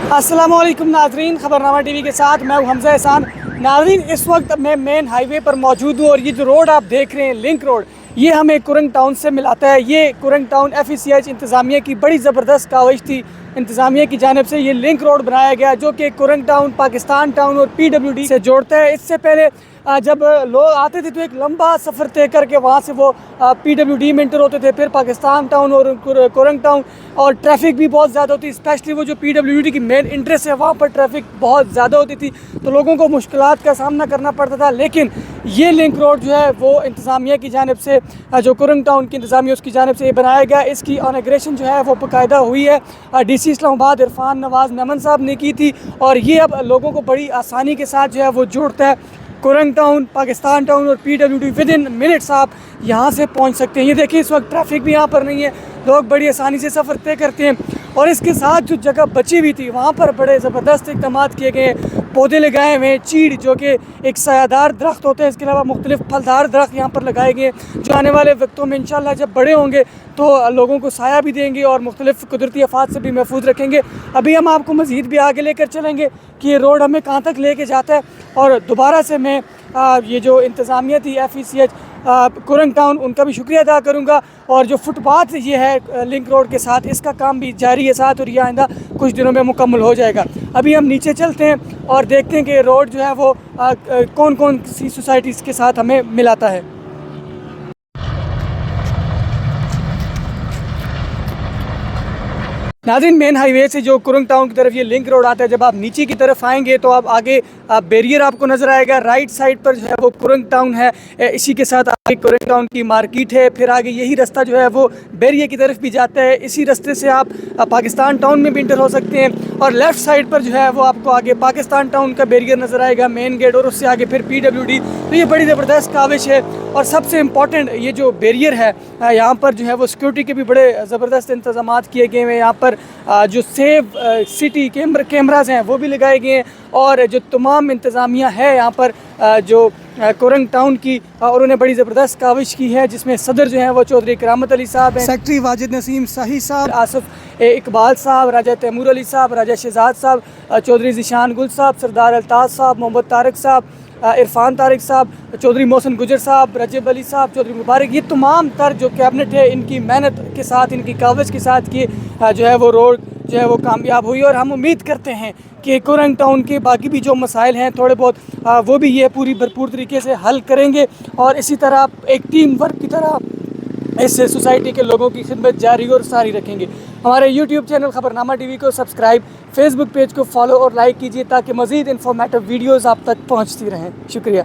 अस्सलामुअलैकुम नाजरीन, खबरनामा टीवी के साथ मैं हूं हमजा एहसान। नाजरीन, इस वक्त मैं मेन हाईवे पर मौजूद हूं और ये जो रोड आप देख रहे हैं, लिंक रोड, ये हमें कुरंग टाउन से मिलाता है। ये कुरंग टाउन FECH इंतज़ामिया की बड़ी ज़बरदस्त काविश थी। इंतज़ामिया की जानिब से ये लिंक रोड बनाया गया जो कि कुरंग टाउन, पाकिस्तान टाउन और PWD से जोड़ता है। इससे पहले जब लोग आते थे तो एक लंबा सफ़र तय करके वहाँ से वो PWD में इंटर होते थे, फिर पाकिस्तान टाउन और कुरंग टाउन, और ट्रैफिक भी बहुत ज़्यादा होती, स्पेशली वो जो PWD की मेन इंट्रेस है वहाँ पर ट्रैफिक बहुत ज़्यादा होती थी, तो लोगों को मुश्किलात का सामना करना पड़ता था। लेकिन ये लिंक रोड जो है वो इंतज़ामिया की जानिब से, जो कुरंग टाउन की इंतज़ामिया उसकी जानिब से ये बनाया गया। इसकी इनॉग्रेशन जो है वो बाकायदा हुई है, DC इस्लामाबाद इरफान नवाज़ मेमन साहब ने की थी, और ये अब लोगों को बड़ी आसानी के साथ जो है वो जोड़ता है। कुरंग टाउन, पाकिस्तान टाउन और PWD विद इन मिनट्स आप यहाँ से पहुँच सकते हैं। ये देखिए, इस वक्त ट्रैफिक भी यहाँ पर नहीं है, लोग बड़ी आसानी से सफ़र तय करते हैं। और इसके साथ जो जगह बची हुई थी वहाँ पर बड़े ज़बरदस्त इक़दाम किए गए हैं। पौधे लगाए हुए हैं, चीड़ जो कि एक सायादार दरख्त होते हैं, इसके अलावा मुख्तलिफ फलदार दरख्त यहाँ पर लगाए गए हैं जो आने वाले वक्तों में इंशाल्लाह जब बड़े होंगे तो लोगों को साया भी देंगे और मुख्तलिफ कुदरती आफात से भी महफूज रखेंगे। अभी हम आपको मज़ीद भी आगे लेकर चलेंगे कि ये रोड हमें कहाँ तक लेके जाता है। और दोबारा से मैं ये जो इंतज़ामिया थी FECH कुरंग टाउन, उनका भी शुक्रिया अदा करूँगा। और जो फुटपाथ ये है लिंक रोड के साथ, इसका काम भी जारी है साथ, और ये आइंदा कुछ दिनों में मुकम्मल हो जाएगा। अभी हम नीचे चलते हैं और देखते हैं कि रोड जो है वो कौन कौन सी सोसाइटीज़ के साथ हमें मिलाता है। नाज़रीन, मेन हाईवे से जो कुरंग टाउन की तरफ ये लिंक रोड आता है, जब आप नीचे की तरफ आएंगे तो आप आगे बैरियर आपको नज़र आएगा। राइट साइड पर जो है वो कुरंग टाउन है, इसी के साथ आगे कुरंग टाउन की मार्केट है, फिर आगे यही रास्ता जो है वो बैरियर की तरफ भी जाता है। इसी रास्ते से आप पाकिस्तान टाउन में भी इंटर हो सकते हैं। और लेफ़्ट साइड पर जो है वो आपको आगे पाकिस्तान टाउन का बैरियर नज़र आएगा, मेन गेट, और उससे आगे फिर PWD। तो ये बड़ी ज़बरदस्त काविश है। और सबसे इम्पॉर्टेंट ये जो बैरियर है, यहाँ पर जो है वो सिक्योरिटी के भी बड़े ज़बरदस्त इंतज़ाम किए गए हैं। यहाँ पर जो सेव सिटी कैमराज हैं वो भी लगाए गए हैं, और जो तमाम इंतज़ामिया है यहाँ पर जो कुरंग टाउन की, और उन्हें बड़ी ज़बरदस्त काविश की है, जिसमें सदर जो है वो चौधरी करामत अली साहब हैं, सेक्रेटरी वाजिद नसीम शाही साहब, आसिफ इकबाल साहब, राजा तैमूर अली साहब, राजा शहजाद साहब, चौधरी ज़ीशान गुल साहब, सरदार अल्ताफ़ साहब, मोहम्मद तारिक साहब, इरफान तारिक साहब, चौधरी मोहसिन गुजर साहब, रजब अली साहब, चौधरी मुबारक, ये तमाम तर जो कैबिनेट है, इनकी मेहनत के साथ, इनकी काविश के साथ कि जो है वो रोड जो है वो कामयाब हुई। और हम उम्मीद करते हैं कि कुरंग टाउन के बाकी भी जो मसाइल हैं थोड़े बहुत, वो भी ये पूरी भरपूर तरीके से हल करेंगे, और इसी तरह एक टीम वर्क की तरह इस सोसाइटी के लोगों की खिदमत जारी और सारी रखेंगे। हमारे YouTube चैनल खबरनामा TV को सब्सक्राइब, Facebook पेज को फॉलो और लाइक कीजिए ताकि मज़ीद इन्फॉर्मेटिव वीडियोज़ आप तक पहुँचती रहें। शुक्रिया।